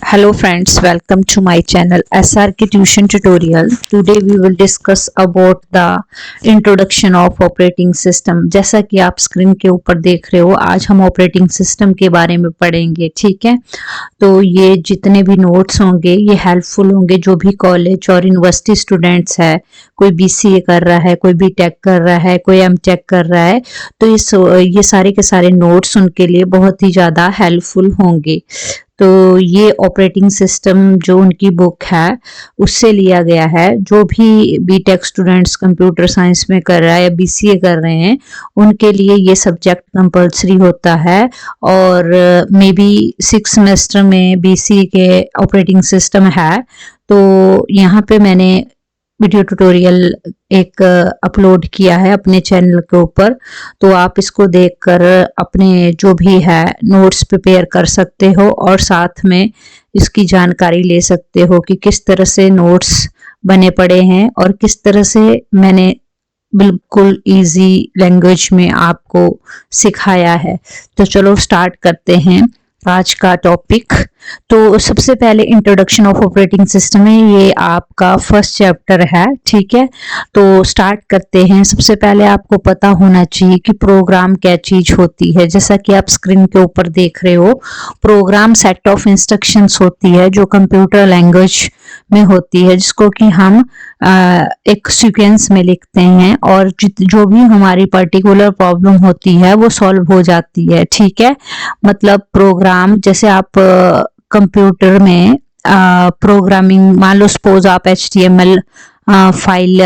Hello friends, welcome to my channel SRK Tuition Tutorial. Today we will discuss about the introduction of operating system. जैसा कि आप screen के ऊपर देख रहे हो, आज हम ऑपरेटिंग सिस्टम के बारे में पढ़ेंगे, ठीक है। तो ये जितने भी नोट्स होंगे ये हेल्पफुल होंगे जो भी कॉलेज और यूनिवर्सिटी स्टूडेंट्स है, कोई बीसीए कर रहा है, कोई बीटेक कर रहा है, कोई एमटेक कर रहा है, तो ये सारे के सारे नोट्स उनके लिए बहुत ही ज़्यादा हेल्पफुल होंगे। तो ये ऑपरेटिंग सिस्टम जो उनकी बुक है उससे लिया गया है। जो भी बीटेक स्टूडेंट्स कंप्यूटर साइंस में कर रहा है या बीसीए कर रहे हैं उनके लिए ये सब्जेक्ट कंपलसरी होता है और मे बी 6 सेमेस्टर में बीसीए के ऑपरेटिंग सिस्टम है। तो यहाँ पे मैंने वीडियो ट्यूटोरियल एक अपलोड किया है अपने चैनल के ऊपर, तो आप इसको देखकर अपने जो भी है नोट्स प्रिपेयर कर सकते हो और साथ में इसकी जानकारी ले सकते हो कि किस तरह से नोट्स बने पड़े हैं और किस तरह से मैंने बिल्कुल इजी लैंग्वेज में आपको सिखाया है। तो चलो स्टार्ट करते हैं आज का टॉपिक। तो सबसे पहले इंट्रोडक्शन ऑफ ऑपरेटिंग सिस्टम है, ये आपका फर्स्ट चैप्टर है, ठीक है। तो स्टार्ट करते हैं। सबसे पहले आपको पता होना चाहिए कि प्रोग्राम क्या चीज होती है। जैसा कि आप स्क्रीन के ऊपर देख रहे हो, प्रोग्राम सेट ऑफ इंस्ट्रक्शंस होती है जो कंप्यूटर लैंग्वेज में होती है, जिसको कि हम एक सीक्वेंस में लिखते हैं और जो भी हमारी पर्टिकुलर प्रॉब्लम होती है वो सॉल्व हो जाती है, ठीक है। मतलब प्रोग्राम जैसे आप कंप्यूटर में प्रोग्रामिंग, मान लो सपोज आप एचटीएमएल फाइल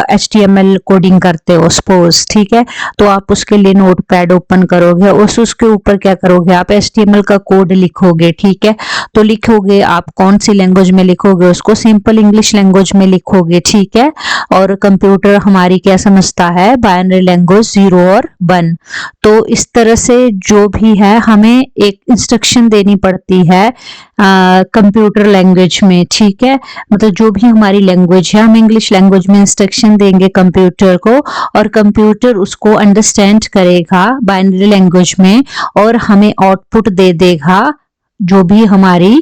एचटीएमएल कोडिंग करते हो सपोज, ठीक है। तो आप उसके लिए नोटपैड ओपन करोगे और उसके ऊपर क्या करोगे, आप एचटीएमएल का कोड लिखोगे, ठीक है। तो लिखोगे आप कौन सी लैंग्वेज में लिखोगे, उसको सिंपल इंग्लिश लैंग्वेज में लिखोगे, ठीक है। और कंप्यूटर हमारी क्या समझता है, बाइनरी लैंग्वेज 0 और 1। तो इस तरह से जो भी है हमें एक इंस्ट्रक्शन देनी पड़ती है कंप्यूटर लैंग्वेज में, ठीक है। मतलब जो भी हमारी लैंग्वेज है हम इंग्लिश लैंग्वेज में इंस्ट्रक्शन देंगे कंप्यूटर को और कंप्यूटर उसको अंडरस्टैंड करेगा बाइनरी लैंग्वेज में और हमें आउटपुट दे देगा जो भी हमारी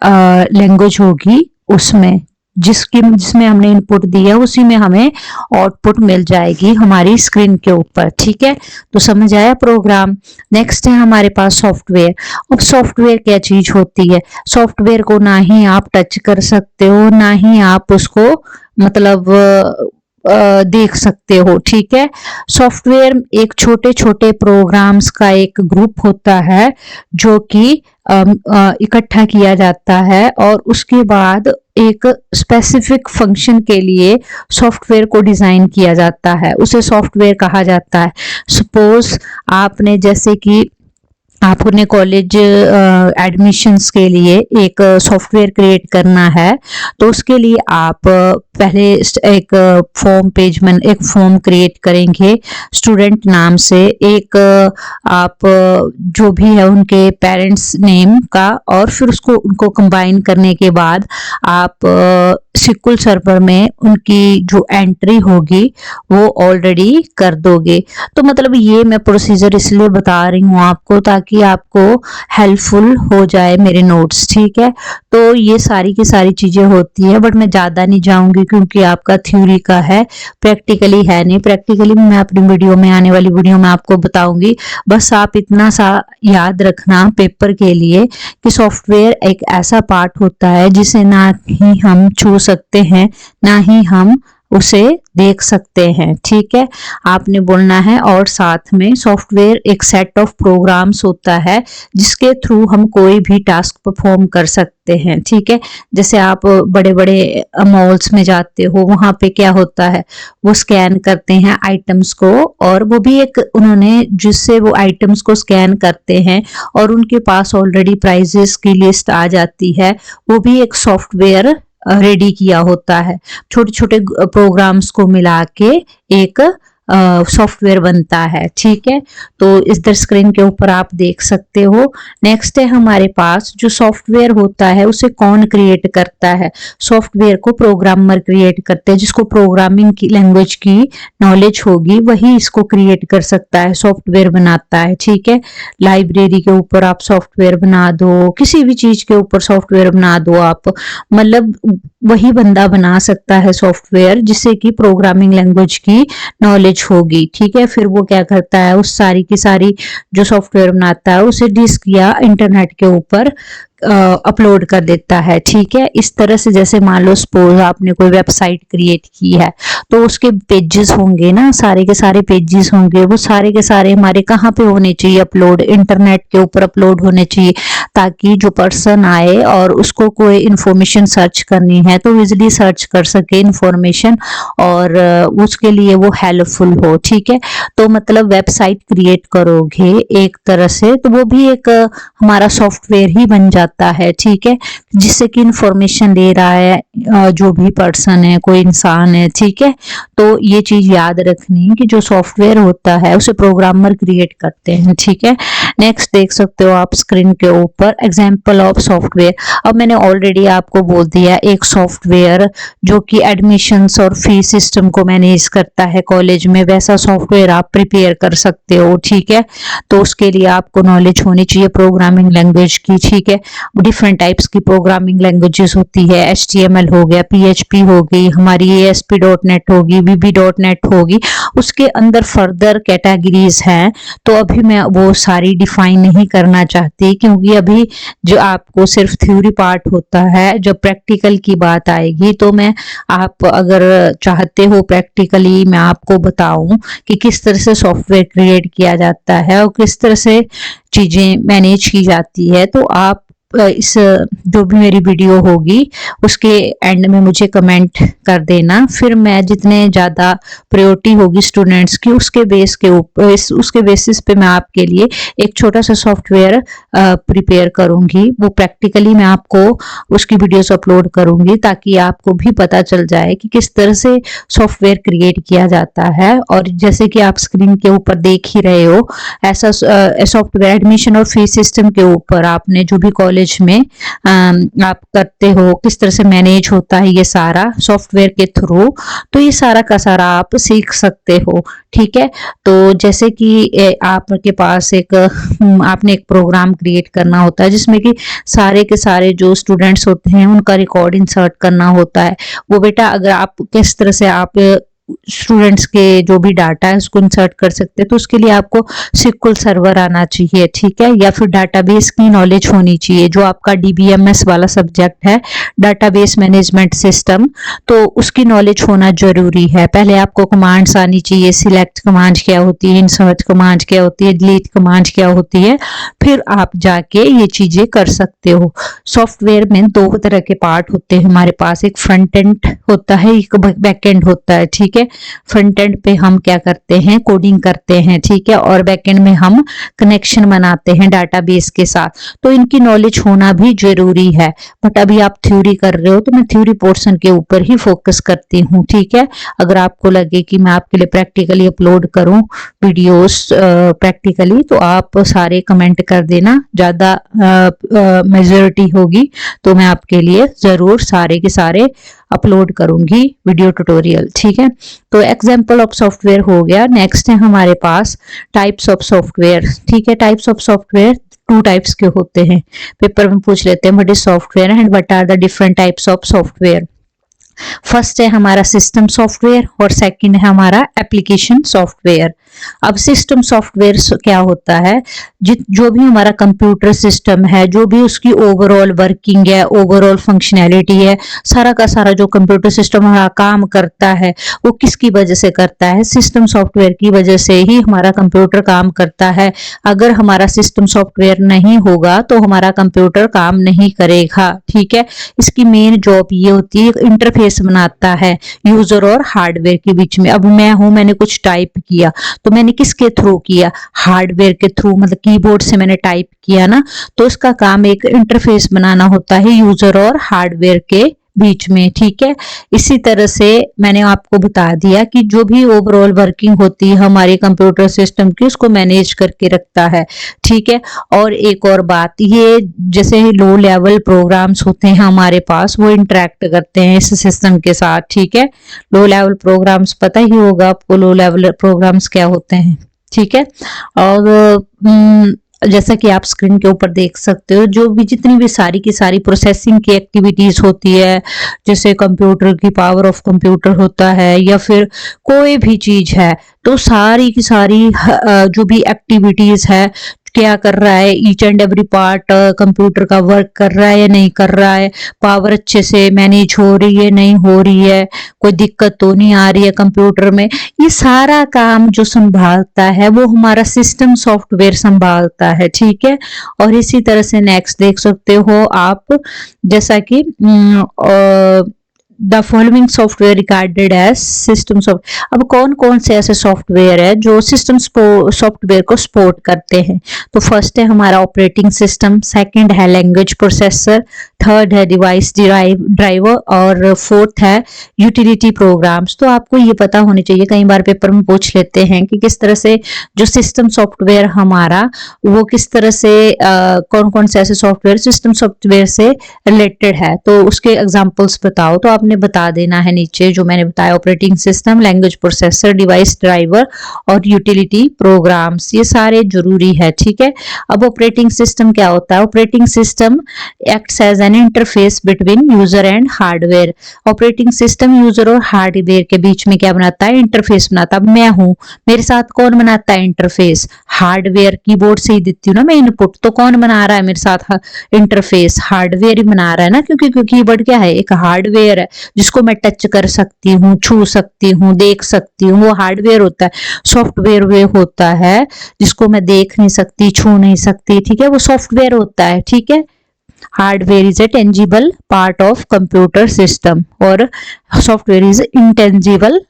लैंग्वेज होगी उसमें, जिसमें हमने इनपुट दिया उसी में हमें आउटपुट मिल जाएगी हमारी स्क्रीन के ऊपर, ठीक है। तो समझ आया प्रोग्राम। नेक्स्ट है हमारे पास सॉफ्टवेयर। अब सॉफ्टवेयर क्या चीज होती है, सॉफ्टवेयर को ना ही आप टच कर सकते हो ना ही आप उसको मतलब देख सकते हो, ठीक है। सॉफ्टवेयर एक छोटे छोटे प्रोग्राम्स का एक ग्रुप होता है जो कि इकट्ठा किया जाता है और उसके बाद एक स्पेसिफिक फंक्शन के लिए सॉफ्टवेयर को डिजाइन किया जाता है, उसे सॉफ्टवेयर कहा जाता है। सपोज आपने जैसे कि आपने कॉलेज एडमिशन्स के लिए एक सॉफ्टवेयर क्रिएट करना है, तो उसके लिए आप पहले एक फॉर्म क्रिएट करेंगे स्टूडेंट नाम से, एक आप जो भी है उनके पेरेंट्स नेम का, और फिर उनको कंबाइन करने के बाद आप SQL सर्वर में उनकी जो एंट्री होगी वो ऑलरेडी कर दोगे। तो मतलब ये मैं प्रोसीजर इसलिए बता रही हूँ आपको ताकि आपको हेल्पफुल हो जाए मेरे नोट्स, ठीक है। तो ये सारी की सारी चीजें होती है, बट मैं ज्यादा नहीं जाऊंगी क्योंकि आपका थ्योरी का है, प्रैक्टिकली है नहीं। प्रैक्टिकली मैं अपनी वीडियो में, आने वाली वीडियो में आपको बताऊंगी। बस आप इतना सा याद रखना पेपर के लिए कि सॉफ्टवेयर एक ऐसा पार्ट होता है जिसे ना ही हम छू सकते हैं ना ही हम उसे देख सकते हैं, ठीक है। आपने बोलना है। और साथ में सॉफ्टवेयर एक सेट ऑफ प्रोग्राम्स होता है जिसके थ्रू हम कोई भी टास्क परफॉर्म कर सकते हैं, ठीक है। जैसे आप बड़े बड़े मॉल्स में जाते हो, वहां पे क्या होता है, वो स्कैन करते हैं आइटम्स को, और वो भी एक उन्होंने जिससे वो आइटम्स को स्कैन करते हैं और उनके पास ऑलरेडी प्राइजेस की लिस्ट आ जाती है, वो भी एक सॉफ्टवेयर रेडी किया होता है। छोटे छोटे प्रोग्राम्स को मिला के एक सॉफ्टवेयर बनता है। ठीक है, तो इधर स्क्रीन के ऊपर आप देख सकते हो। नेक्स्ट है हमारे पास जो सॉफ्टवेयर होता है उसे कौन क्रिएट करता है। सॉफ्टवेयर को प्रोग्रामर क्रिएट करते हैं, जिसको प्रोग्रामिंग की लैंग्वेज की नॉलेज होगी वही इसको क्रिएट कर सकता है, सॉफ्टवेयर बनाता है। ठीक है, लाइब्रेरी के ऊपर आप सॉफ्टवेयर बना दो, किसी भी चीज के ऊपर सॉफ्टवेयर बना दो आप, मतलब वही बंदा बना सकता है सॉफ्टवेयर जिससे कि प्रोग्रामिंग लैंग्वेज की नॉलेज होगी। ठीक है, फिर वो क्या करता है, उस सारी की सारी जो सॉफ्टवेयर बनाता है उसे डिस्क या इंटरनेट के ऊपर अपलोड कर देता है। ठीक है, इस तरह से जैसे मान लो सपोज आपने कोई वेबसाइट क्रिएट की है तो उसके पेजेस होंगे ना, सारे के सारे पेजेस होंगे, वो सारे के सारे हमारे कहाँ पे होने चाहिए, अपलोड, इंटरनेट के ऊपर अपलोड होने चाहिए, ताकि जो पर्सन आए और उसको कोई इंफॉर्मेशन सर्च करनी है तो इजिली सर्च कर सके इंफॉर्मेशन और उसके लिए वो हेल्पफुल हो। ठीक है, तो मतलब वेबसाइट क्रिएट करोगे एक तरह से तो वो भी एक हमारा सॉफ्टवेयर ही बन जाता है। ठीक है, जिससे कि इंफॉर्मेशन ले रहा है जो भी पर्सन है, कोई इंसान है। ठीक है, तो ये चीज याद रखनी कि जो सॉफ्टवेयर होता है उसे प्रोग्रामर क्रिएट करते हैं। ठीक है, नेक्स्ट देख सकते हो आप स्क्रीन के ऊपर एग्जांपल ऑफ सॉफ्टवेयर। अब मैंने ऑलरेडी आपको बोल दिया एक सॉफ्टवेयर जो कि एडमिशंस और फीस सिस्टम को मैनेज करता है कॉलेज में, वैसा सॉफ्टवेयर आप प्रिपेयर कर सकते हो। ठीक है, तो उसके लिए आपको नॉलेज होनी चाहिए प्रोग्रामिंग लैंग्वेज की। ठीक है, डिफरेंट टाइप्स की प्रोग्रामिंग लैंग्वेजेस होती है, HTML हो गया, PHP हो गई, हमारी ASP.NET होगी, VB.NET होगी, उसके अंदर फर्दर कैटेगरीज हैं। तो अभी मैं वो सारी डिफाइन नहीं करना चाहती क्योंकि अभी जो आपको सिर्फ थ्योरी पार्ट होता है, जब प्रैक्टिकल की बात आएगी तो मैं आप अगर चाहते हो प्रैक्टिकली मैं आपको बताऊं कि किस तरह से सॉफ्टवेयर क्रिएट किया जाता है और किस तरह से चीजें मैनेज की जाती है, तो आप इस जो भी मेरी वीडियो होगी उसके एंड में मुझे कमेंट कर देना, फिर मैं जितने ज़्यादा प्रायोरिटी होगी स्टूडेंट्स की उसके बेस के ऊपर उसके बेसिस पे मैं आपके लिए एक छोटा सा सॉफ्टवेयर प्रिपेयर करूंगी। वो प्रैक्टिकली मैं आपको उसकी वीडियोस अपलोड करूंगी ताकि आपको भी पता चल जाए कि किस तरह से सॉफ्टवेयर क्रिएट किया जाता है। और जैसे कि आप स्क्रीन के ऊपर देख ही रहे हो, ऐसा सॉफ्टवेयर एडमिशन और फीस सिस्टम के ऊपर आपने जो भी कॉलेज में आप करते हो किस तरह से मैनेज होता है ये सारा सॉफ्टवेयर के थ्रू, तो ये सारा का सारा आप सीख सकते हो। ठीक है, तो जैसे कि आपके पास एक आपने एक प्रोग्राम क्रिएट करना होता है जिसमें कि सारे के सारे जो स्टूडेंट्स होते हैं उनका रिकॉर्ड इंसर्ट करना होता है। वो बेटा अगर आप किस तरह से आप स्टूडेंट्स के जो भी डाटा है उसको इंसर्ट कर सकते हैं, तो उसके लिए आपको SQL सर्वर आना चाहिए। ठीक है, या फिर डाटाबेस की नॉलेज होनी चाहिए, जो आपका DBMS वाला सब्जेक्ट है, डाटाबेस मैनेजमेंट सिस्टम, तो उसकी नॉलेज होना जरूरी है। पहले आपको कमांड्स आनी चाहिए, सिलेक्ट कमांड क्या होती है, इंसर्ट कमांड क्या होती है, डिलीट कमांड क्या होती है, फिर आप जाके ये चीजें कर सकते हो। सॉफ्टवेयर में दो तरह के पार्ट होते हैं हमारे पास, एक फ्रंट एंड होता है, एक बैक एंड होता है। ठीक है, फ्रंट एंड पे हम क्या करते हैं, कोडिंग करते हैं। ठीक है, और बैक एंड में हम कनेक्शन बनाते हैं डाटाबेस के साथ, तो इनकी नॉलेज होना भी जरूरी है। बट अभी आप थ्योरी कर रहे हो तो मैं थ्योरी पोर्शन के ऊपर ही फोकस करती हूँ। ठीक है, अगर आपको लगे कि मैं आपके लिए प्रैक्टिकली अपलोड करूँ वीडियोस प्रैक्टिकली, तो आप सारे कमेंट कर देना, ज्यादा मेजोरिटी होगी तो मैं आपके लिए जरूर सारे के सारे अपलोड करूंगी वीडियो ट्यूटोरियल। ठीक है, तो एग्जांपल ऑफ सॉफ्टवेयर हो गया। नेक्स्ट है हमारे पास टाइप्स ऑफ सॉफ्टवेयर। ठीक है, types of software two types के होते हैं, पेपर में पूछ लेते हैं what is software and what are the different types of software. First है हमारा सिस्टम सॉफ्टवेयर और सेकंड है हमारा एप्लीकेशन सॉफ्टवेयर। अब सिस्टम सॉफ्टवेयर क्या होता है, जो भी हमारा कंप्यूटर सिस्टम है, जो भी उसकी ओवरऑल वर्किंग है, ओवरऑल फंक्शनैलिटी है, सारा का सारा जो कंप्यूटर सिस्टम हमारा काम करता है वो किसकी वजह से करता है, सिस्टम सॉफ्टवेयर की वजह से ही हमारा कंप्यूटर काम करता है। अगर हमारा सिस्टम सॉफ्टवेयर नहीं होगा तो हमारा कंप्यूटर काम नहीं करेगा। ठीक है, इसकी मेन जॉब ये होती है, इंटरफेस बनाता है यूजर और हार्डवेयर के बीच में। अब मैंने कुछ टाइप किया तो मैंने किसके थ्रू किया, हार्डवेयर के थ्रू, मतलब कीबोर्ड से मैंने टाइप किया ना, तो इसका काम एक इंटरफेस बनाना होता है यूजर और हार्डवेयर के बीच में, ठीक है। इसी तरह से मैंने आपको बता दिया कि जो भी ओवरऑल वर्किंग होती है हमारे कंप्यूटर सिस्टम की, उसको मैनेज करके रखता है, ठीक है। और एक और बात, ये जैसे लो लेवल प्रोग्राम्स होते हैं हमारे पास, वो इंटरेक्ट करते हैं इस सिस्टम के साथ, ठीक है। लो लेवल प्रोग्राम्स पता ही होगा आपको, लो लेवल प्रोग्राम्स क्या होते हैं, ठीक है। और जैसा कि आप स्क्रीन के ऊपर देख सकते हो, जो भी जितनी भी सारी की सारी प्रोसेसिंग की एक्टिविटीज होती है, जैसे कंप्यूटर की पावर ऑफ कंप्यूटर होता है या फिर कोई भी चीज है, तो सारी की सारी जो भी एक्टिविटीज है, क्या कर रहा है, each and every part computer का वर्क कर रहा है या नहीं कर रहा है, पावर अच्छे से मैनेज हो रही है नहीं हो रही है, कोई दिक्कत तो नहीं आ रही है कंप्यूटर में, ये सारा काम जो संभालता है वो हमारा सिस्टम सॉफ्टवेयर संभालता है, ठीक है। और इसी तरह से नेक्स्ट देख सकते हो आप, जैसा कि the following software regarded as system soft. अब कौन कौन से ऐसे सॉफ्टवेयर है जो सिस्टम सॉफ्टवेयर को सपोर्ट करते हैं? तो फर्स्ट है हमारा ऑपरेटिंग सिस्टम, सेकंड है लैंग्वेज प्रोसेसर, थर्ड है डिवाइस ड्राइवर और फोर्थ है यूटिलिटी प्रोग्राम्स। तो आपको ये पता होनी चाहिए, कई बार पेपर में पूछ लेते हैं कि किस तरह से जो सिस्टम सॉफ्टवेयर हमारा, वो किस तरह से कौन कौन से ऐसे सॉफ्टवेयर सिस्टम सॉफ्टवेयर से रिलेटेड है, तो उसके एग्जांपल्स बताओ। तो आपने बता देना है नीचे जो मैंने बताया, operating system, language processor, device driver और यूटिलिटी प्रोग्राम्स, ये सारे जरूरी है, ठीक है। अब ऑपरेटिंग सिस्टम क्या होता है? Operating system acts as an interface between user and hardware. Operating system user और हार्डवेयर के बीच में क्या बनाता है? इंटरफेस बनाता है। मैं हूं, मेरे साथ कौन बनाता है इंटरफेस? हार्डवेयर, कीबोर्ड से ही देती हूँ ना मैं इनपुट, तो कौन बना रहा है मेरे साथ इंटरफेस? हार्डवेयर ही बना रहा है ना, क्योंकि कीबोर्ड क्या है? एक हार्डवेयर है जिसको मैं टच कर सकती हूँ, छू सकती हूँ, देख सकती हूँ, वो हार्डवेयर होता है। सॉफ्टवेयर वे होता है जिसको मैं देख नहीं सकती, छू नहीं सकती, ठीक है, वो सॉफ्टवेयर होता है, ठीक है। Hardware is a tangible part of computer system और software is intangible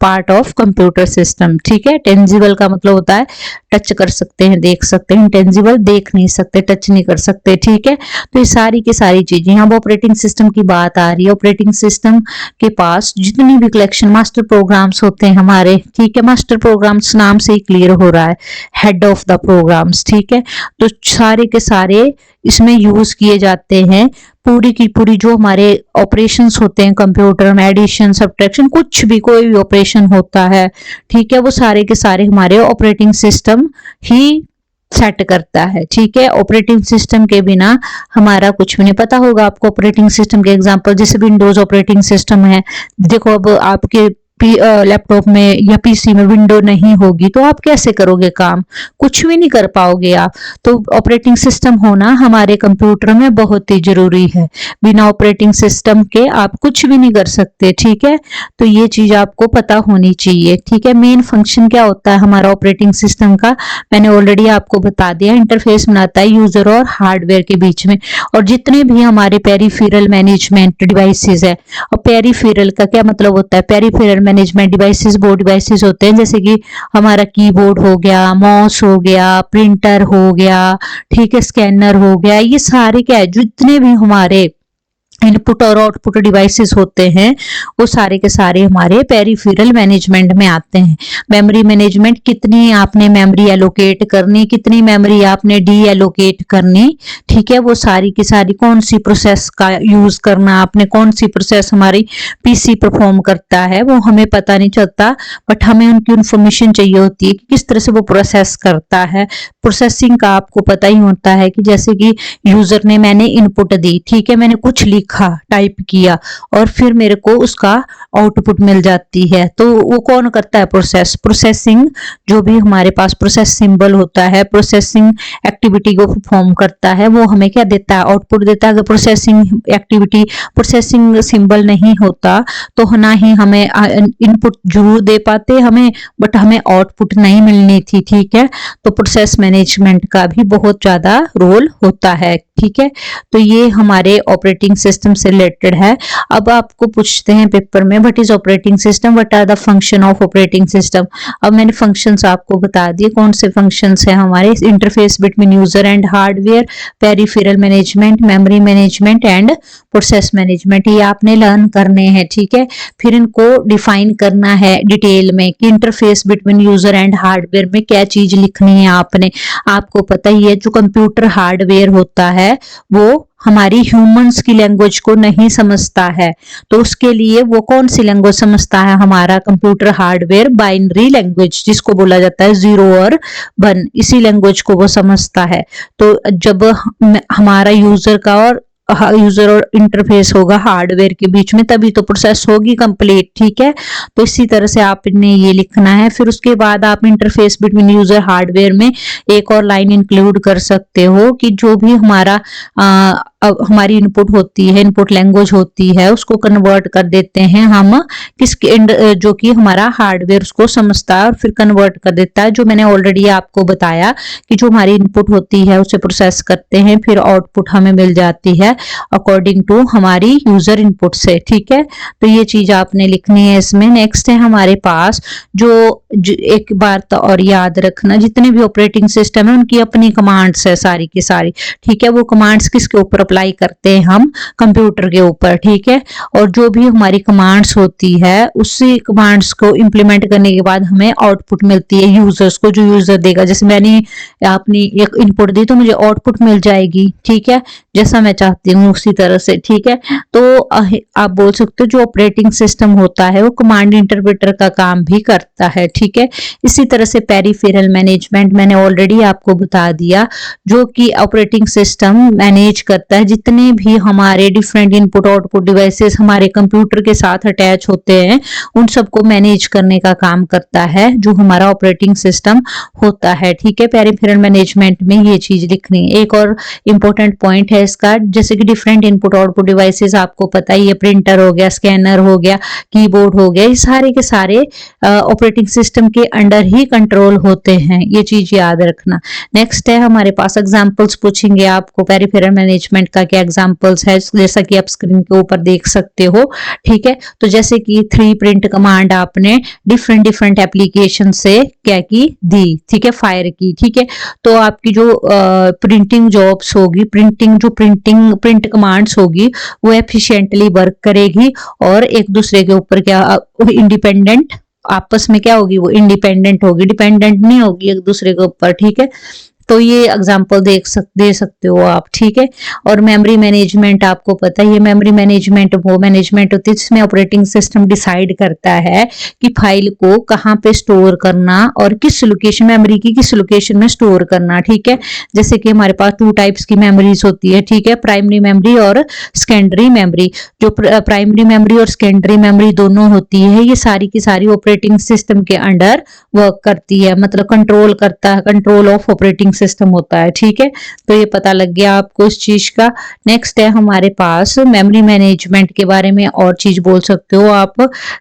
part of computer system, ठीक है। टेंजिबल का मतलब होता है टच कर सकते हैं, देख सकते हैं, इंटेंजिबल देख नहीं सकते, टच नहीं कर सकते, ठीक है। तो ये सारी की सारी चीजें, यहाँ ऑपरेटिंग सिस्टम की बात आ रही है। ऑपरेटिंग सिस्टम के पास जितनी भी कलेक्शन मास्टर प्रोग्राम्स होते हैं हमारे, ठीक है, मास्टर प्रोग्राम्स नाम से ही क्लियर हो रहा है, हेड ऑफ द प्रोग्राम्स, ठीक है। तो सारे के सारे इसमें यूज किए जाते हैं। पूरी की पूरी जो हमारे ऑपरेशंस होते हैं कंप्यूटर में, एडिशन, सब्ट्रैक्शन, कुछ भी कोई भी ऑपरेशन होता है, ठीक है, वो सारे के सारे हमारे ऑपरेटिंग सिस्टम ही सेट करता है, ठीक है। ऑपरेटिंग सिस्टम के बिना हमारा कुछ भी नहीं। पता होगा आपको ऑपरेटिंग सिस्टम के एग्जांपल, जैसे विंडोज ऑपरेटिंग सिस्टम है। देखो अब आपके लैपटॉप में या पीसी में विंडो नहीं होगी तो आप कैसे करोगे काम? कुछ भी नहीं कर पाओगे आप। तो ऑपरेटिंग सिस्टम होना हमारे कंप्यूटर में बहुत ही जरूरी है। बिना ऑपरेटिंग सिस्टम के आप कुछ भी नहीं कर सकते, ठीक है। तो ये चीज आपको पता होनी चाहिए, ठीक है। मेन फंक्शन क्या होता है हमारा ऑपरेटिंग सिस्टम का, मैंने ऑलरेडी आपको बता दिया। इंटरफेस बनाता है यूजर और हार्डवेयर के बीच में, और जितने भी हमारे पेरिफेरल मैनेजमेंट डिवाइसेस है। और पेरिफेरल का क्या मतलब होता है? पेरिफेरल मैनेजमेंट डिवाइसेस वो डिवाइसेस होते हैं जैसे कि हमारा कीबोर्ड हो गया, माउस हो गया, प्रिंटर हो गया, ठीक है, स्कैनर हो गया, ये सारे क्या है, जितने भी हमारे इनपुट और आउटपुट डिवाइसेस होते हैं वो सारे के सारे हमारे पेरिफेरल मैनेजमेंट में आते हैं। मेमोरी मैनेजमेंट, कितनी आपने मेमोरी एलोकेट करनी, कितनी मेमोरी आपने डी एलोकेट करनी, ठीक है, वो सारी की सारी, कौन सी प्रोसेस का यूज करना आपने, कौन सी प्रोसेस हमारी पीसी परफॉर्म करता है वो हमें पता नहीं चलता, बट हमें उनकी इंफॉर्मेशन चाहिए होती है कि किस तरह से वो प्रोसेस करता है। प्रोसेसिंग का आपको पता ही होता है कि जैसे कि यूजर ने, मैंने इनपुट दी, ठीक है, मैंने कुछ लिखा, टाइप किया और फिर मेरे को उसका आउटपुट मिल जाती है, तो वो कौन करता है? प्रोसेसिंग जो भी हमारे पास प्रोसेस सिंबल होता है, प्रोसेसिंग एक्टिविटी को परफॉर्म करता है, वो हमें क्या देता है? आउटपुट देता है। अगर प्रोसेसिंग एक्टिविटी, प्रोसेसिंग सिंबल नहीं होता तो ना ही हमें इनपुट जरूर दे पाते हमें, बट हमें आउटपुट नहीं मिलनी थी, ठीक है। तो प्रोसेस मैनेजमेंट का भी बहुत ज्यादा रोल होता है, ठीक है। तो ये हमारे ऑपरेटिंग सिस्टम सिस्टम से रिलेटेड है। अब आपको पूछते हैं पेपर में, what is operating system, what are the function of operating system. अब मैंने फंक्शंस आपको बता दिए, कौन से फंक्शंस है हमारे, interface between user and hardware, peripheral management, memory management and process management, ये आपने लर्न करने हैं। ठीक है, फिर इनको डिफाइन करना है डिटेल में कि interface between user and hardware में क्या चीज लिखनी है आपने। आपको पता ही है जो कंप्यूटर हार्डवेयर होता है वो हमारी ह्यूमंस की लैंग्वेज को नहीं समझता है, तो उसके लिए वो कौन सी लैंग्वेज समझता है, हमारा कंप्यूटर हार्डवेयर बाइनरी लैंग्वेज जिसको बोला जाता है 0 और 1, इसी लैंग्वेज को वो समझता है। तो जब हमारा यूजर और इंटरफेस होगा हार्डवेयर के बीच में, तभी तो प्रोसेस होगी कंप्लीट। ठीक है, तो इसी तरह से आपने ये लिखना है। फिर उसके बाद आप इंटरफेस बिटवीन यूजर हार्डवेयर में एक और लाइन इंक्लूड कर सकते हो कि जो भी हमारी इनपुट होती है, इनपुट लैंग्वेज होती है, उसको कन्वर्ट कर देते हैं हम किसके, जो कि हमारा हार्डवेयर उसको समझता है और फिर कन्वर्ट कर देता है। जो मैंने ऑलरेडी आपको बताया कि जो हमारी इनपुट होती है उसे प्रोसेस करते हैं, फिर आउटपुट हमें मिल जाती है अकॉर्डिंग टू हमारी यूजर इनपुट से। ठीक है, तो ये चीज आपने लिखनी है इसमें। नेक्स्ट है हमारे पास जो एक बार तो और याद रखना, जितने भी ऑपरेटिंग सिस्टम है उनकी अपनी कमांड्स है सारी की सारी। ठीक है, वो कमांड्स किसके ऊपर अप्लाई करते हैं हम, कंप्यूटर के ऊपर। ठीक है, और जो भी हमारी कमांड्स होती है उसी कमांड्स को इंप्लीमेंट करने के बाद हमें आउटपुट मिलती है यूजर्स को, जो यूजर देगा। जैसे मैंने अपनी एक इनपुट दी तो मुझे आउटपुट मिल जाएगी। ठीक है, जैसा मैं चाहती हूँ उसी तरह से। ठीक है, तो आप बोल सकते हो जो ऑपरेटिंग सिस्टम होता है वो कमांड इंटरप्रेटर का काम भी करता है। ठीक है, इसी तरह से पेरिफेरल मैनेजमेंट मैंने ऑलरेडी आपको बता दिया, जो कि ऑपरेटिंग सिस्टम मैनेज करता है जितने भी हमारे डिफरेंट इनपुट आउटपुट डिवाइसेस हमारे कंप्यूटर के साथ अटैच होते हैं, उन सबको मैनेज करने का काम करता है जो हमारा ऑपरेटिंग सिस्टम होता है। ठीक है, पेरिफेरल मैनेजमेंट में ये चीज लिखनी है। एक और इंपॉर्टेंट पॉइंट है इसका, जैसे कि डिफरेंट इनपुट आउटपुट डिवाइसेस आपको पता ही है, प्रिंटर हो गया, स्कैनर हो गया, कीबोर्ड हो गया, ये सारे के सारे ऑपरेटिंग सिस्टम के अंडर ही कंट्रोल होते हैं, ये चीज याद रखना। नेक्स्ट है हमारे पास एग्जांपल्स पूछेंगे आपको पेरिफेरल मैनेजमेंट का, क्या एग्जांपल्स है, जैसा कि आप स्क्रीन के ऊपर देख सकते हो। ठीक है, तो जैसे कि 3 प्रिंट कमांड आपने डिफरेंट डिफरेंट एप्लीकेशन से क्या की दी, ठीक है, फायर की। ठीक है, तो आपकी जो प्रिंटिंग जॉब्स होगी, प्रिंट कमांड्स होगी, वो एफिशिएंटली वर्क करेगी और एक दूसरे के ऊपर क्या इंडिपेंडेंट, आपस में क्या होगी, वो इंडिपेंडेंट होगी, डिपेंडेंट नहीं होगी एक दूसरे के ऊपर। ठीक है, तो ये एग्जांपल दे सकते हो आप। ठीक है, और मेमोरी मैनेजमेंट आपको पता ही है, मेमोरी मैनेजमेंट वो मैनेजमेंट होती है जिसमें ऑपरेटिंग सिस्टम डिसाइड करता है कि फाइल को कहाँ पे स्टोर करना और किस लोकेशन, मेमोरी की किस लोकेशन में स्टोर करना। ठीक है, जैसे कि हमारे पास 2 टाइप्स की मेमोरीज होती है। ठीक है, प्राइमरी मेमोरी और सेकेंडरी मेमोरी। जो प्राइमरी मेमोरी और सेकेंडरी मेमोरी दोनों होती है, ये सारी की सारी ऑपरेटिंग सिस्टम के अंडर वर्क करती है, मतलब कंट्रोल करता है, कंट्रोल ऑफ ऑपरेटिंग सिस्टम होता है। ठीक है, तो ये पता लग गया आपको इस चीज का। नेक्स्ट है हमारे पास मेमोरी मैनेजमेंट के बारे में और चीज बोल सकते हो आप,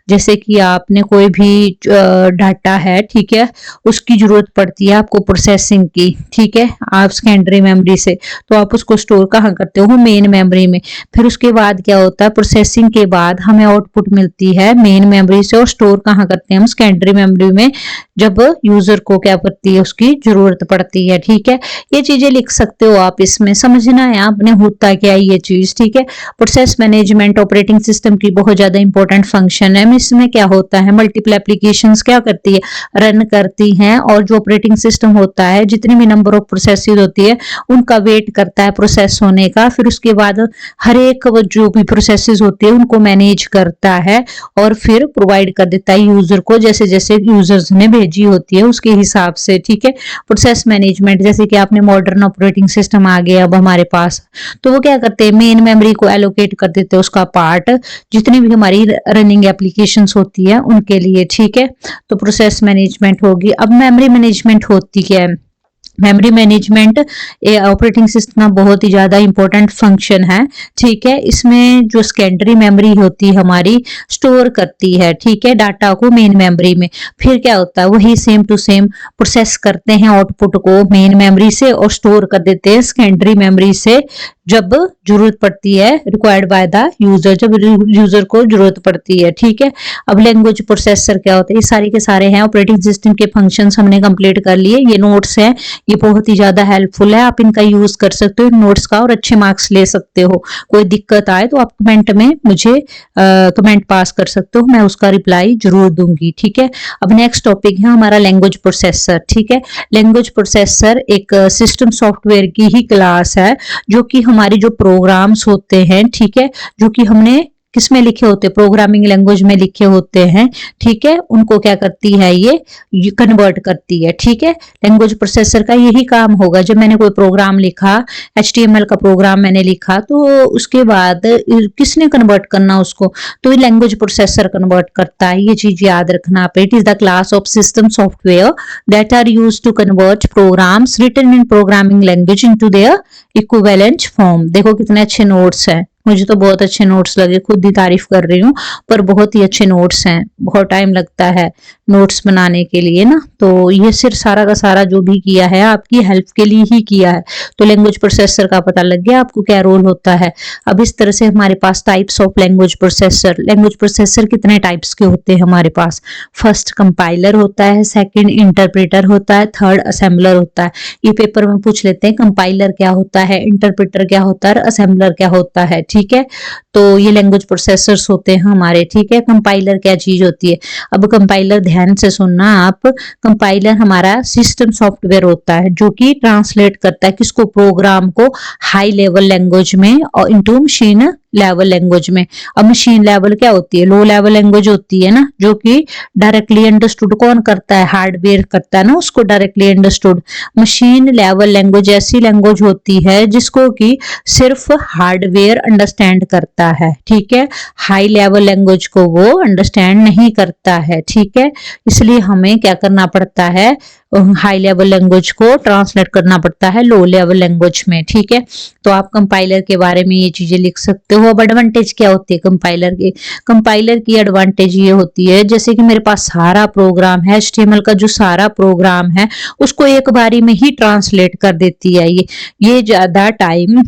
जैसे कि आपने कोई भी डाटा है, ठीक है, उसकी जरूरत पड़ती है आपको प्रोसेसिंग की। ठीक है, आप सेकेंडरी मेमोरी से, तो आप उसको स्टोर कहाँ करते हो, मेन मेमोरी में। फिर उसके बाद क्या होता है, प्रोसेसिंग के बाद हमें आउटपुट मिलती है मेन मेमोरी से, और स्टोर कहाँ करते हैं हम, सेकेंडरी मेमोरी में, जब यूजर को क्या पड़ती है, उसकी जरूरत पड़ती है। ठीक है, ये चीजें लिख सकते हो आप, इसमें समझना है आपने होता क्या है ये चीज। ठीक है, प्रोसेस मैनेजमेंट ऑपरेटिंग सिस्टम की बहुत ज्यादा इंपॉर्टेंट फंक्शन है। इसमें क्या होता है, मल्टीपल एप्लीकेशंस क्या करती है, रन करती हैं, और जो ऑपरेटिंग सिस्टम होता है जितनी भी नंबर ऑफ प्रोसेसेस होती है उनका वेट करता है प्रोसेस होने का। फिर उसके बाद हर एक जो भी प्रोसेसेस होती है उनको मैनेज करता है और फिर प्रोवाइड कर देता है यूजर को, जैसे जैसे यूजर्स ने भेजी होती है उसके हिसाब से। ठीक है, प्रोसेस मैनेजमेंट, जैसे कि आपने मॉडर्न ऑपरेटिंग सिस्टम आ गया अब हमारे पास, तो वो क्या करते हैं, मेन मेमोरी को एलोकेट कर देते हैं उसका पार्ट, जितनी भी हमारी रनिंग एप्लीकेशंस होती है उनके लिए। ठीक है, तो प्रोसेस मैनेजमेंट होगी। अब मेमोरी मैनेजमेंट होती क्या है, मेमोरी मैनेजमेंट ऑपरेटिंग सिस्टम का बहुत ही ज्यादा इंपॉर्टेंट फंक्शन है। ठीक है, इसमें जो सेकेंडरी मेमोरी होती है हमारी स्टोर करती है, ठीक है, डाटा को मेन मेमोरी में। फिर क्या होता है, वही सेम टू सेम प्रोसेस करते हैं आउटपुट को मेन मेमोरी से और स्टोर कर देते हैं सेकेंडरी मेमोरी से जब जरूरत पड़ती है, रिक्वायर्ड बाय द यूजर, जब यूजर को जरूरत पड़ती है। ठीक है, अब लैंग्वेज प्रोसेसर क्या होता है, ये सारे के सारे हैं ऑपरेटिंग सिस्टम के फंक्शंस हमने कंप्लीट कर लिए। ये नोट्स हैं, ये बहुत ही ज्यादा हेल्पफुल है, आप इनका यूज कर सकते हो इन नोट्स का और अच्छे मार्क्स ले सकते हो। कोई दिक्कत आए तो आप कमेंट में मुझे कमेंट पास कर सकते हो, मैं उसका रिप्लाई जरूर दूंगी। ठीक है, अब नेक्स्ट टॉपिक है हमारा लैंग्वेज प्रोसेसर। ठीक है, लैंग्वेज प्रोसेसर एक सिस्टम सॉफ्टवेयर की ही क्लास है जो कि हमारी जो प्रोग्राम्स होते हैं, ठीक है, जो कि हमने किसमें लिखे होते हैं, प्रोग्रामिंग लैंग्वेज में लिखे होते हैं। ठीक है, उनको क्या करती है, ये कन्वर्ट करती है। ठीक है, लैंग्वेज प्रोसेसर का यही काम होगा। जब मैंने कोई प्रोग्राम लिखा, HTML का प्रोग्राम मैंने लिखा, तो उसके बाद किसने कन्वर्ट करना उसको, तो ये लैंग्वेज प्रोसेसर कन्वर्ट करता है। ये चीज याद रखना आप। It is the class of system software that are use to convert programs written in programming language into their equivalent form. देखो कितने अच्छे नोट्स हैं, मुझे तो बहुत अच्छे नोट्स लगे, खुद ही तारीफ कर रही हूँ, पर बहुत ही अच्छे नोट्स हैं। बहुत टाइम लगता है नोट्स बनाने के लिए ना, तो ये सिर्फ सारा का सारा जो भी किया है आपकी हेल्प के लिए ही किया है। तो लैंग्वेज प्रोसेसर का पता लग गया आपको क्या रोल होता है। अब इस तरह से हमारे पास types of language processor, language processor कितने टाइप्स के होते हैं हमारे पास। फर्स्ट कंपाइलर होता है, सेकंड इंटरप्रेटर होता है, थर्ड असेंबलर होता है। ये पेपर में पूछ लेते हैं कंपाइलर क्या होता है, इंटरप्रेटर क्या होता है, असेंबलर क्या होता है। ठीक है, तो ये लैंग्वेज प्रोसेसर्स होते हैं हमारे। ठीक है, कंपाइलर क्या चीज होती है, अब कंपाइलर ध्यान से सुनना आप। कंपाइलर हमारा सिस्टम सॉफ्टवेयर होता है जो कि ट्रांसलेट करता है किसको, प्रोग्राम को हाई लेवल लैंग्वेज में और इनटू मशीन लेवल लैंग्वेज में। अब मशीन लेवल क्या होती है, लो लेवल लैंग्वेज होती है ना, जो कि डायरेक्टली अंडरस्टूड कौन करता है, हार्डवेयर करता है ना उसको directly understood. Machine level language ऐसी लैंग्वेज होती है जिसको कि सिर्फ हार्डवेयर अंडरस्टैंड करता है। ठीक है, हाई लेवल लैंग्वेज को वो अंडरस्टैंड नहीं करता है। ठीक है, इसलिए हमें क्या करना पड़ता है, हाई लेवल लैंग्वेज को ट्रांसलेट करना पड़ता है लो लेवल लैंग्वेज में। ठीक है, तो आप कंपाइलर के बारे में ये चीजें लिख सकते हो। अब एडवांटेज क्या होती है कंपाइलर की, कंपाइलर की एडवांटेज ये होती है जैसे कि मेरे पास सारा प्रोग्राम है, HTML का जो सारा प्रोग्राम है उसको एक बारी में ही ट्रांसलेट कर देती है। ये ज्यादा time,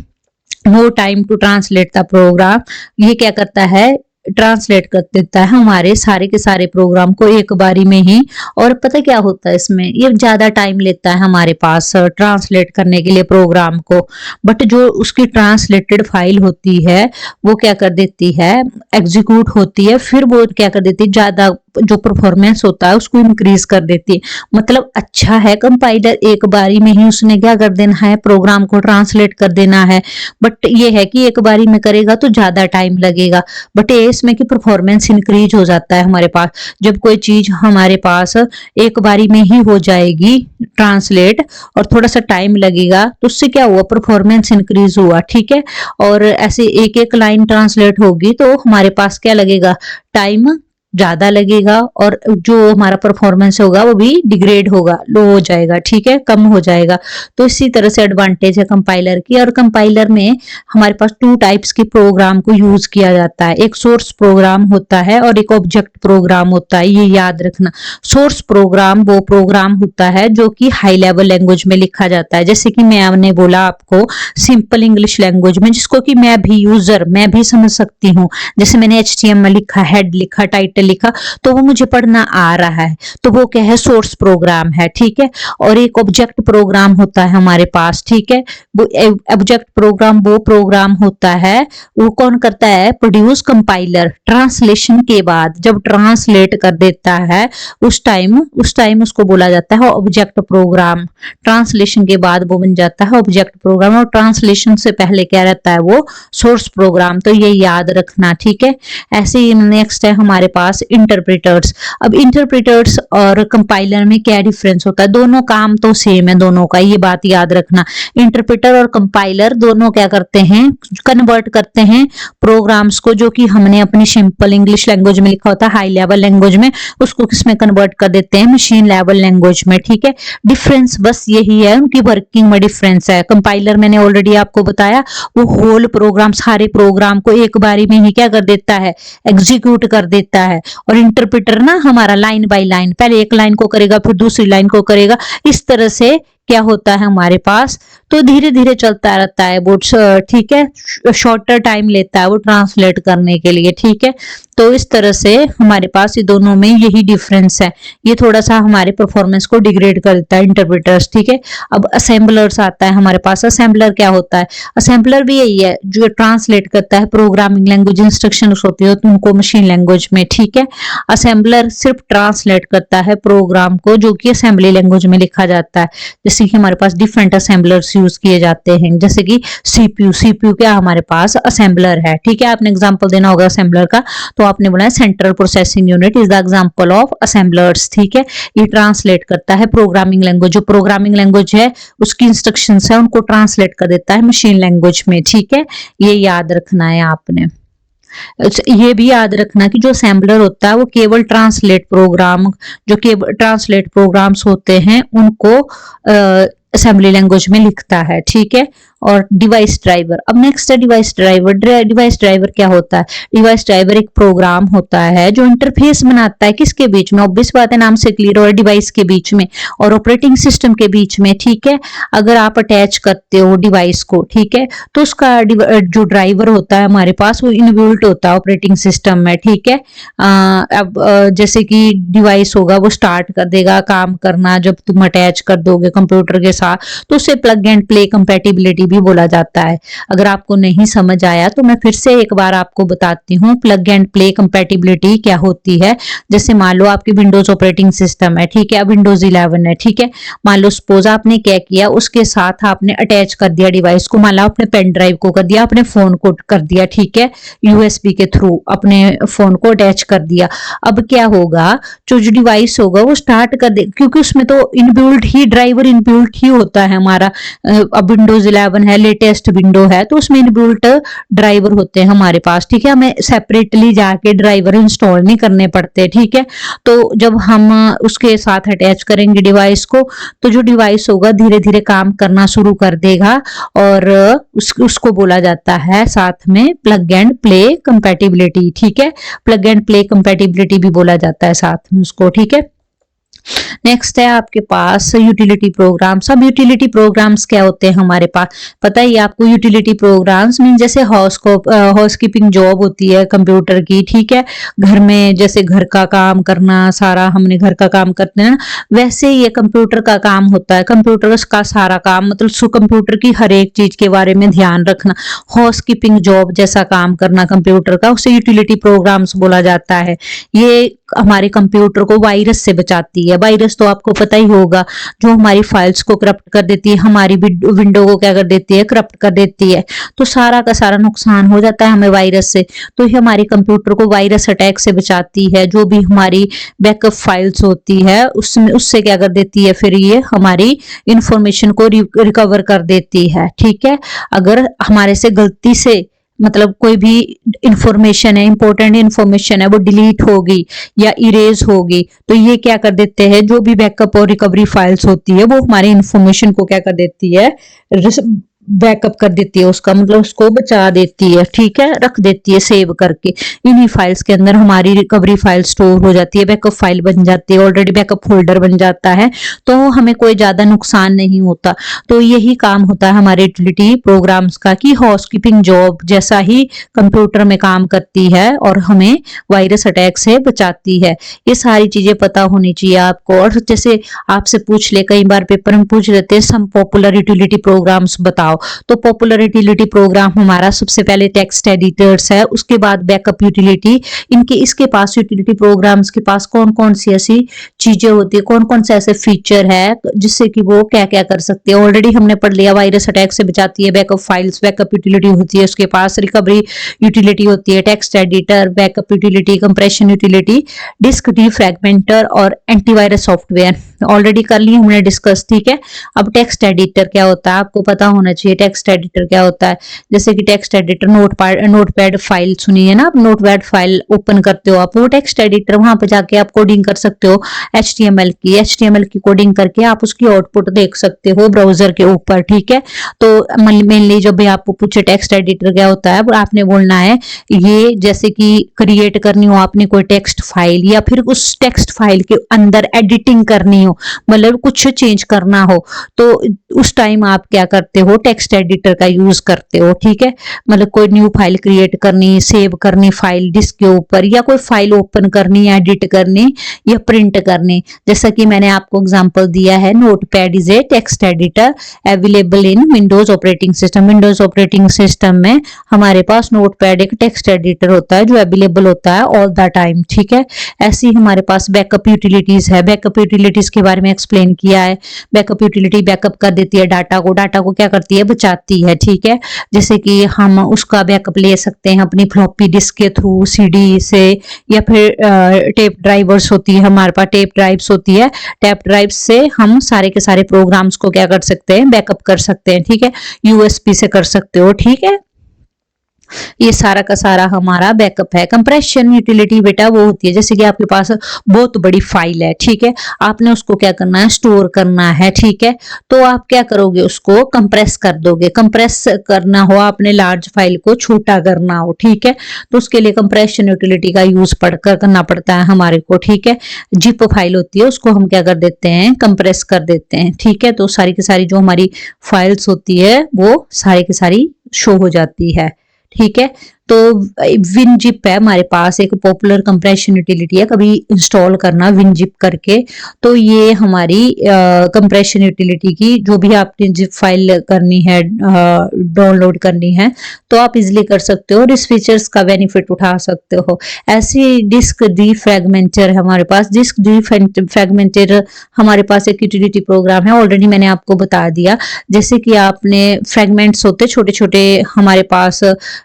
no time to translate the program, ये क्या करता है, ट्रांसलेट कर देता है हमारे सारे के सारे प्रोग्राम को एक बारी में ही। और पता क्या होता है इसमें, ये ज्यादा टाइम लेता है हमारे पास ट्रांसलेट करने के लिए प्रोग्राम को, बट जो उसकी ट्रांसलेटेड फाइल होती है वो क्या कर देती है, एग्जीक्यूट होती है, फिर वो क्या कर देती है, ज्यादा जो परफॉर्मेंस होता है उसको इंक्रीज कर देती है। मतलब अच्छा है कंपाइलर, एक बारी में ही उसने क्या कर देना है, प्रोग्राम को ट्रांसलेट कर देना है। बट ये है कि एक बारी में करेगा तो ज्यादा टाइम लगेगा, बट ये इसमें कि परफॉर्मेंस इंक्रीज हो जाता है हमारे पास। जब कोई चीज हमारे पास एक बारी में ही हो जाएगी ट्रांसलेट और थोड़ा सा टाइम लगेगा, तो उससे क्या हुआ, परफॉर्मेंस इंक्रीज हुआ। ठीक है, और ऐसे एक एक लाइन ट्रांसलेट होगी तो हमारे पास क्या लगेगा, टाइम ज्यादा लगेगा और जो हमारा परफॉर्मेंस होगा वो भी डिग्रेड होगा, लो हो जाएगा। ठीक है, कम हो जाएगा। तो इसी तरह से एडवांटेज है कंपाइलर की। और कंपाइलर में हमारे पास टू टाइप्स के प्रोग्राम को यूज किया जाता है, एक सोर्स प्रोग्राम होता है और एक ऑब्जेक्ट प्रोग्राम होता है, ये याद रखना। सोर्स प्रोग्राम वो प्रोग्राम होता है जो कि हाई लेवल लैंग्वेज में लिखा जाता है, जैसे कि मैंने बोला आपको सिंपल इंग्लिश लैंग्वेज में, जिसको कि मैं भी यूजर मैं भी समझ सकती हूँ। जैसे मैंने HTML लिखा, हेड लिखा, टाइटल लिखा, तो वो मुझे पढ़ना आ रहा है, तो वो क्या है, सोर्स प्रोग्राम है। ठीक है, और एक ऑब्जेक्ट प्रोग्राम होता है हमारे पास। ठीक है, वो ऑब्जेक्ट प्रोग्राम वो प्रोग्राम होता है, वो कौन करता है, प्रोड्यूस कंपाइलर। ट्रांसलेशन के बाद जब ट्रांसलेट कर देता है उस टाइम उसको बोला जाता है ऑब्जेक्ट प्रोग्राम। ट्रांसलेशन के बाद वो बन जाता है ऑब्जेक्ट प्रोग्राम, और ट्रांसलेशन से पहले क्या रहता है, वो सोर्स प्रोग्राम। तो ये याद रखना। ठीक है, ऐसे ही नेक्स्ट है हमारे पास इंटरप्रेटर्स। अब इंटरप्रेटर्स और कंपाइलर में क्या डिफरेंस होता है, दोनों काम तो सेम है दोनों का, ये बात याद रखना। इंटरप्रेटर और कंपाइलर दोनों क्या करते हैं, कन्वर्ट करते हैं प्रोग्राम्स को, जो कि हमने अपनी सिंपल इंग्लिश लैंग्वेज में लिखा होता है हाई लेवल लैंग्वेज में, उसको किसमें कन्वर्ट कर देते हैं, मशीन लेवल लैंग्वेज में। ठीक है, डिफरेंस बस यही है, उनकी वर्किंग में डिफरेंस है। कंपाइलर मैंने ऑलरेडी आपको बताया, वो होल प्रोग्राम, सारे प्रोग्राम को एक बारी में ही क्या कर देता है, एग्जीक्यूट कर देता है। और इंटरप्रेटर ना हमारा लाइन बाय लाइन, पहले एक लाइन को करेगा फिर दूसरी लाइन को करेगा, इस तरह से क्या होता है हमारे पास, तो धीरे धीरे चलता रहता है वो, ठीक है, शॉर्टर टाइम लेता है वो ट्रांसलेट करने के लिए, ठीक है। तो इस तरह से हमारे पास ये दोनों में यही डिफरेंस है, ये थोड़ा सा हमारे परफॉर्मेंस को डिग्रेड कर देता है इंटरप्रेटर्स, ठीक है। अब असेंबलर्स आता है हमारे पास। असेंबलर क्या होता है? असेंबलर भी यही है जो ट्रांसलेट करता है प्रोग्रामिंग लैंग्वेज, इंस्ट्रक्शंस होती है तो उनको मशीन लैंग्वेज में, ठीक है। असेंबलर सिर्फ ट्रांसलेट करता है प्रोग्राम को जो कि असेंबली लैंग्वेज में लिखा जाता है। जैसे कि हमारे पास डिफरेंट असेंबलर्स यूज किए जाते हैं, जैसे कि सीपीयू। सीपीयू क्या हमारे पास असेंबलर है, ठीक है। आपने एग्जांपल देना होगा असेंबलर का, तो आपने बोला central processing unit is the example of assemblers, ठीक है। ये ट्रांसलेट करता है प्रोग्रामिंग लैंग्वेज, जो प्रोग्रामिंग लैंग्वेज है उसकी इंस्ट्रक्शंस है उनको ट्रांसलेट कर देता है मशीन लैंग्वेज में, ठीक है। ये याद रखना है आपने। ये भी याद रखना कि जो असेंबलर होता है वो केवल ट्रांसलेट प्रोग्राम, जो केवल ट्रांसलेट प्रोग्राम्स होते हैं उनको असेंबली लैंग्वेज में लिखता है, ठीक है। और डिवाइस ड्राइवर, अब नेक्स्ट है डिवाइस ड्राइवर। डिवाइस ड्राइवर क्या होता है? डिवाइस ड्राइवर एक प्रोग्राम होता है जो इंटरफेस बनाता है किसके बीच में? ऑब्वियस बात है, नाम से क्लियर हो, डिवाइस के बीच में और ऑपरेटिंग सिस्टम के बीच में, ठीक है। अगर आप अटैच करते हो डिवाइस को, ठीक है, तो उसका जो ड्राइवर होता है हमारे पास वो इनबिल्ट होता है ऑपरेटिंग सिस्टम में, ठीक है। अब जैसे कि डिवाइस होगा वो स्टार्ट कर देगा काम करना जब तुम अटैच कर दोगे कंप्यूटर के साथ, तो उसे प्लग एंड प्ले कंपैटिबिलिटी भी बोला जाता है। अगर आपको नहीं समझ आया तो मैं फिर से एक बार आपको बताती हूँ प्लग एंड प्ले कंपैटिबिलिटी क्या होती है। जैसे मान लो आपकी विंडोज ऑपरेटिंग सिस्टम है, ठीक है, अब विंडोज 11 है, ठीक है। मान लो सपोज आपने क्या किया, उसके साथ आपने अटैच कर दिया डिवाइस को, मान लो आपने पेन ड्राइव को कर दिया, अपने फोन को कर दिया, ठीक है, यूएसबी के थ्रू अपने फोन को अटैच कर दिया। अब क्या होगा, जो डिवाइस होगा वो स्टार्ट कर दे, क्योंकि उसमें तो इनबिल्ट ही ड्राइवर इनबिल्ट ही होता है हमारा। अब विंडोज 11 है, लेटेस्ट विंडो है, तो उसमें इनबिल्ट ड्राइवर होते हैं हमारे पास, ठीक है। हमें सेपरेटली जाके ड्राइवर इंस्टॉल नहीं करने पड़ते, ठीक है। तो जब हम उसके साथ अटैच करेंगे डिवाइस को, तो जो डिवाइस होगा धीरे धीरे काम करना शुरू कर देगा, और उसको बोला जाता है साथ में प्लग एंड प्ले कंपैटिबिलिटी, ठीक है। प्लग एंड प्ले कंपैटिबिलिटी भी बोला जाता है साथ में उसको, ठीक है। नेक्स्ट है आपके पास यूटिलिटी प्रोग्राम्स। अब यूटिलिटी प्रोग्राम्स क्या होते हैं हमारे पास, पता ही आपको। यूटिलिटी प्रोग्राम्स मीन जैसे हाउस कीपिंग जॉब होती है कंप्यूटर की, ठीक है, घर में जैसे घर का काम करना, सारा हमने घर का काम करते हैं ना, वैसे ये कंप्यूटर का काम होता है। कंप्यूटर का सारा काम मतलब कंप्यूटर की हर एक चीज के बारे में ध्यान रखना, हाउस कीपिंग जॉब जैसा काम करना कंप्यूटर का, उसे यूटिलिटी प्रोग्राम्स बोला जाता है। ये हमारे कंप्यूटर को वायरस से बचाती है। वायरस तो आपको पता ही होगा, जो हमारी फाइल्स को करप्ट कर देती है, हमारी विंडो को क्या कर देती है, करप्ट कर देती है। तो सारा का सारा नुकसान हो जाता है हमें वायरस से। तो ये हमारे कंप्यूटर को वायरस अटैक से बचाती है। जो भी हमारी बैकअप फाइल्स होती है उसमें उससे क्या कर देती है, फिर ये हमारी इंफॉर्मेशन को रिकवर कर देती है, ठीक है। अगर हमारे से गलती से मतलब कोई भी इंफॉर्मेशन है, इंपॉर्टेंट इंफॉर्मेशन है, वो डिलीट होगी या इरेज होगी, तो ये क्या कर देते हैं, जो भी बैकअप और रिकवरी फाइल्स होती है वो हमारी इंफॉर्मेशन को क्या कर देती है, बैकअप कर देती है, उसका मतलब उसको बचा देती है, ठीक है, रख देती है सेव करके। इन्हीं फाइल्स के अंदर हमारी रिकवरी फाइल स्टोर हो जाती है, बैकअप फाइल बन जाती है, ऑलरेडी बैकअप फोल्डर बन जाता है, तो हमें कोई ज्यादा नुकसान नहीं होता। तो यही काम होता है हमारे यूटिलिटी प्रोग्राम्स का कि हाउसकीपिंग जॉब जैसा ही कंप्यूटर में काम करती है और हमें वायरस अटैक से बचाती है। ये सारी चीजें पता होनी चाहिए आपको। और जैसे आपसे पूछ ले, कई बार पेपर में पूछ लेते हैं सम पॉपुलर यूटिलिटी प्रोग्राम्स बताओ, तो पॉपुलर यूटिलिटी प्रोग्राम हमारा सबसे पहले टेक्स्ट एडिटर्स है, उसके बाद बैकअप यूटिलिटी। इसके पास यूटिलिटी प्रोग्राम्स के पास कौन कौन सी ऐसी चीजें होती है, कौन कौन से ऐसे फीचर है जिससे कि वो क्या क्या कर सकते हैं। ऑलरेडी हमने पढ़ लिया, वायरस अटैक से बचाती है, बैकअप फाइल्स, बैकअप यूटिलिटी होती है उसके पास, रिकवरी यूटिलिटी होती है, text editor, backup utility, compression utility, disk defragmenter और एंटीवायरस सॉफ्टवेयर ऑलरेडी कर ली हमने डिस्कस, ठीक है। अब टेक्स्ट एडिटर क्या होता है आपको पता होना चाहिए। टेक्स्ट एडिटर क्या होता है, जैसे कि टेक्स्ट एडिटर नोटपैड फाइल सुनिए ना, नोटपैड फाइल ओपन करते हो आप, वो टेक्स्ट एडिटर, वहां पे जाके आप कोडिंग कर सकते हो एचटीएमएल की कोडिंग करके आप उसकी आउटपुट देख सकते हो ब्राउजर के ऊपर, ठीक है। तो मेनली जब भी आपको पूछे टेक्स्ट एडिटर क्या होता है, आपने बोलना है ये जैसे कि क्रिएट करनी हो आपने कोई टेक्स्ट फाइल, या फिर उस टेक्स्ट फाइल के अंदर एडिटिंग करनी हो, मतलब कुछ चेंज करना हो, तो उस टाइम आप क्या करते हो, टेक्स्ट एडिटर का यूज करते हो। ठीक है, मतलब कोई न्यू फाइल क्रिएट करनी, सेव करनी फाइल डिस्क के ऊपर, या कोई फाइल ओपन करनी, एडिट करनी या प्रिंट करनी। जैसा कि मैंने आपको एग्जांपल दिया है, notepad is a text editor available in Windows operating system. Windows operating system में हमारे पास नोटपैड एक टेक्स्ट एडिटर होता है जो अवेलेबल होता है ऑल द टाइम। ठीक है, ऐसी हमारे पास बैकअप यूटिलिटीज है। बैकअप यूटिलिटीज के बारे में एक्सप्लेन किया है। बैकअप यूटिलिटी बैकअप कर देती है डाटा को, डाटा को क्या करती है, बचाती है। ठीक है, जैसे कि हम उसका बैकअप ले सकते हैं अपनी फ्लॉपी डिस्क के थ्रू, सीडी से, या फिर टेप ड्राइवर्स होती है हमारे पास, टेप ड्राइव्स होती है, टेप ड्राइव से हम सारे के सारे प्रोग्राम्स को क्या कर सकते हैं, बैकअप कर सकते हैं। ठीक है, यूएसबी से कर सकते हो। ठीक है, ये सारा का सारा हमारा बैकअप है। कंप्रेशन यूटिलिटी बेटा वो होती है जैसे कि आपके पास बहुत बड़ी फाइल है। ठीक है, आपने उसको क्या करना है, स्टोर करना है। ठीक है, तो आप क्या करोगे, उसको कंप्रेस कर दोगे। कंप्रेस करना हो आपने, लार्ज फाइल को छोटा करना हो, ठीक है, तो उसके लिए कंप्रेशन यूटिलिटी का यूज पढ़कर करना पड़ता है हमारे को। ठीक है, जिप फाइल होती है उसको हम क्या कर देते हैं, कंप्रेस कर देते हैं। ठीक है, तो सारी की सारी जो हमारी फाइल्स होती है वो सारी की सारी शो हो जाती है। ठीक है, तो विनजिप है हमारे पास, एक पॉपुलर कंप्रेशन यूटिलिटी है, कभी इंस्टॉल करना विनजिप करके। तो ये हमारी कंप्रेशन यूटिलिटी की जो भी आपने जिप फाइल करनी है, डाउनलोड करनी है, तो आप इजिली कर सकते हो और इस फीचर्स का बेनिफिट उठा सकते हो। ऐसी डिस्क डीफ्रैगमेंटर है हमारे पास। डिस्क डीफ्रैगमेंटर हमारे पास एक यूटिलिटी प्रोग्राम है, ऑलरेडी मैंने आपको बता दिया। जैसे कि आपने फ्रेगमेंट्स होते छोटे छोटे हमारे पास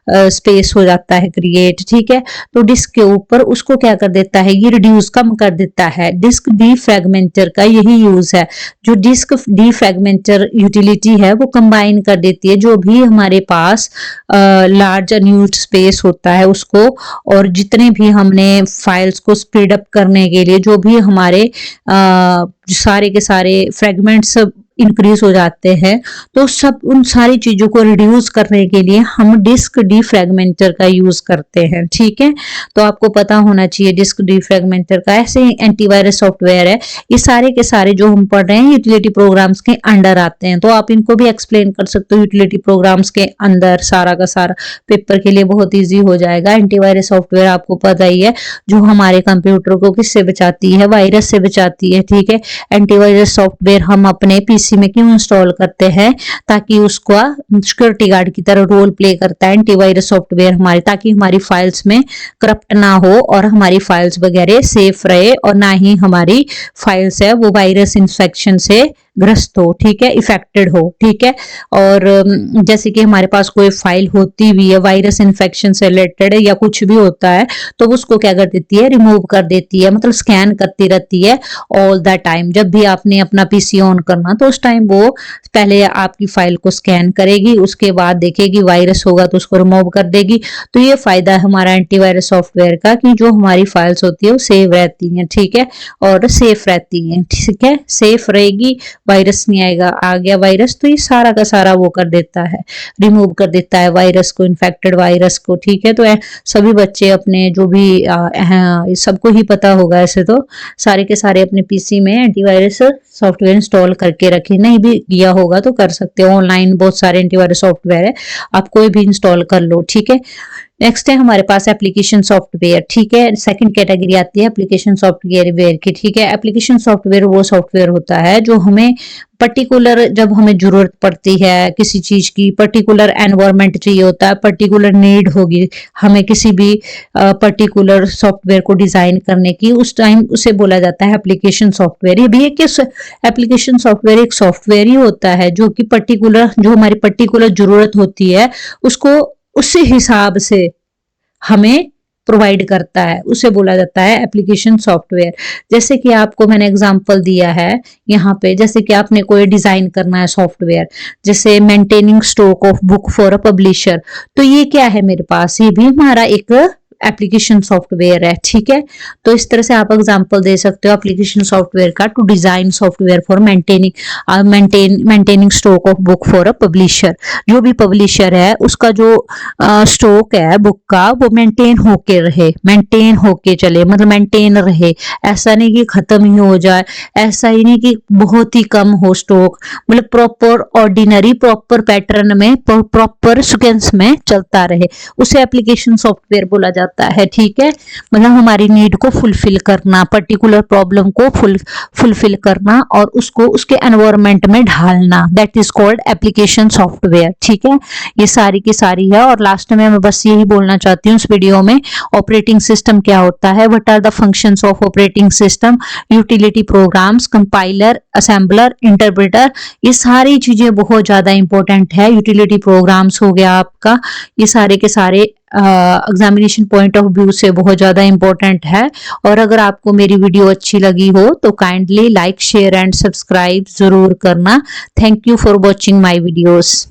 स्पेस हो जाता है क्रिएट। ठीक है, तो डिस्क के ऊपर उसको क्या कर देता है, ये रिड्यूस कम कर देता है। डिस्क डीफ्रैगमेंटर का यही यूज है। जो डिस्क डीफ्रैगमेंटर यूटिलिटी है वो कंबाइन कर देती है जो भी हमारे पास लार्ज अनयूज्ड स्पेस होता है उसको, और जितने भी हमने फाइल्स को स्पीड अप करने के लिए जो भी हमारे सारे के सारे फ्रेगमेंट्स इंक्रीज हो जाते हैं, तो सब उन सारी चीजों को रिड्यूस करने के लिए हम डिस्क डीफ्रैगमेंटर का यूज करते हैं। ठीक है, तो आपको पता होना चाहिए डिस्क डीफ्रैगमेंटर का। ऐसे एंटीवायरस सॉफ्टवेयर है, ये सारे के सारे जो हम पढ़ रहे हैं यूटिलिटी प्रोग्राम्स के अंडर आते हैं, तो आप इनको भी एक्सप्लेन कर सकते हो यूटिलिटी प्रोग्राम्स के अंदर। सारा का सारा पेपर के लिए बहुत ईजी हो जाएगा। एंटीवायरस सॉफ्टवेयर आपको पता ही है जो हमारे कंप्यूटर को किससे बचाती है, वायरस से बचाती है। ठीक है, एंटीवायरस सॉफ्टवेयर हम अपने पीसी में क्यों इंस्टॉल करते हैं, ताकि उसका सिक्योरिटी गार्ड की तरह रोल प्ले करता है एंटीवायरस सॉफ्टवेयर हमारे, ताकि हमारी फाइल्स में करप्ट ना हो और हमारी फाइल्स वगैरह सेफ रहे, और ना ही हमारी फाइल्स है वो वायरस इन्फेक्शन से ग्रस्त हो। ठीक है, इफेक्टेड हो। ठीक है, और जैसे कि हमारे पास कोई फाइल होती भी है वायरस इन्फेक्शन से रिलेटेड या कुछ भी होता है, तो उसको क्या कर देती है, रिमूव कर देती है, मतलब स्कैन करती रहती है ऑल द टाइम। जब भी आपने अपना पीसी ऑन करना तो उस टाइम वो पहले आपकी फाइल को स्कैन करेगी, उसके बाद देखेगी वायरस होगा तो उसको रिमूव कर देगी। तो ये फायदा है हमारा एंटीवायरस सॉफ्टवेयर का कि जो हमारी फाइल्स होती है वो सेव रहती हैं। ठीक है, और सेफ रहती हैं। ठीक है, सेफ रहेगी, वायरस नहीं आएगा। आ गया वायरस तो ये सारा का सारा वो कर देता है, रिमूव कर देता है वायरस को, इन्फेक्टेड वायरस को। ठीक है, तो सभी बच्चे अपने जो भी सबको ही पता होगा, ऐसे तो सारे के सारे अपने पीसी में एंटीवायरस सॉफ्टवेयर इंस्टॉल करके रखे, नहीं भी किया होगा तो कर सकते हो। ऑनलाइन बहुत सारे एंटीवायरस सॉफ्टवेयर है, आप कोई भी इंस्टॉल कर लो। ठीक है, नेक्स्ट है हमारे पास एप्लीकेशन सॉफ्टवेयर। ठीक है, सेकंड कैटेगरी आती है एप्लीकेशन सॉफ्टवेयर की। ठीक है, एप्लीकेशन सॉफ्टवेयर वो सॉफ्टवेयर होता है जो हमें पर्टिकुलर, जब हमें जरूरत पड़ती है किसी चीज की, पर्टिकुलर एनवायरनमेंट चाहिए होता है, पर्टिकुलर नीड होगी हमें किसी भी पर्टिकुलर सॉफ्टवेयर को डिजाइन करने की, उस टाइम उसे बोला जाता है एप्लीकेशन सॉफ्टवेयर। ये भी है कि एप्लीकेशन सॉफ्टवेयर एक सॉफ्टवेयर ही होता है जो कि पर्टिकुलर, जो हमारी पर्टिकुलर जरूरत होती है उसको उसी हिसाब से हमें प्रोवाइड करता है, उसे बोला जाता है एप्लीकेशन सॉफ्टवेयर। जैसे कि आपको मैंने एग्जांपल दिया है यहाँ पे, जैसे कि आपने कोई डिजाइन करना है सॉफ्टवेयर, जैसे maintaining stock of book for a publisher, तो ये क्या है मेरे पास, ये भी हमारा एक एप्लीकेशन सॉफ्टवेयर है, ठीक है। तो इस तरह से आप एग्जांपल दे सकते हो एप्लीकेशन सॉफ्टवेयर का, to design software for maintaining stock of book for a publisher. जो भी पब्लिशर है उसका जो स्टॉक है बुक का वो मेंटेन होके चले, मतलब मेंटेन रहे। ऐसा नहीं कि खत्म ही हो जाए, ऐसा ही नहीं कि बहुत ही कम हो स्टॉक, मतलब प्रॉपर ऑर्डिनरी प्रॉपर पैटर्न में प्रॉपर सीक्वेंस में चलता रहे, उसे एप्लीकेशन सॉफ्टवेयर बोला जाता है, ठीक है। मतलब हमारी नीड को फुलफिल करना, पर्टिकुलर प्रॉब्लम को फुलफिल करना और उसको उसके एनवायरनमेंट में ढालना, that is called application software, ठीक है। ये सारी की सारी है। और लास्ट में मैं बस यही बोलना चाहती हूँ इस वीडियो में, ऑपरेटिंग सिस्टम क्या होता है, what are the functions of operating system, utility programs, compiler, assembler, interpreter, ये सारी चीजें बहुत ज्यादा इंपॉर्टेंट है। यूटिलिटी प्रोग्राम्स हो गया आपका, ये सारे के सारे एग्जामिनेशन पॉइंट ऑफ व्यू से बहुत ज्यादा इंपॉर्टेंट है। और अगर आपको मेरी वीडियो अच्छी लगी हो तो kindly like share and subscribe जरूर करना। Thank you for watching my videos.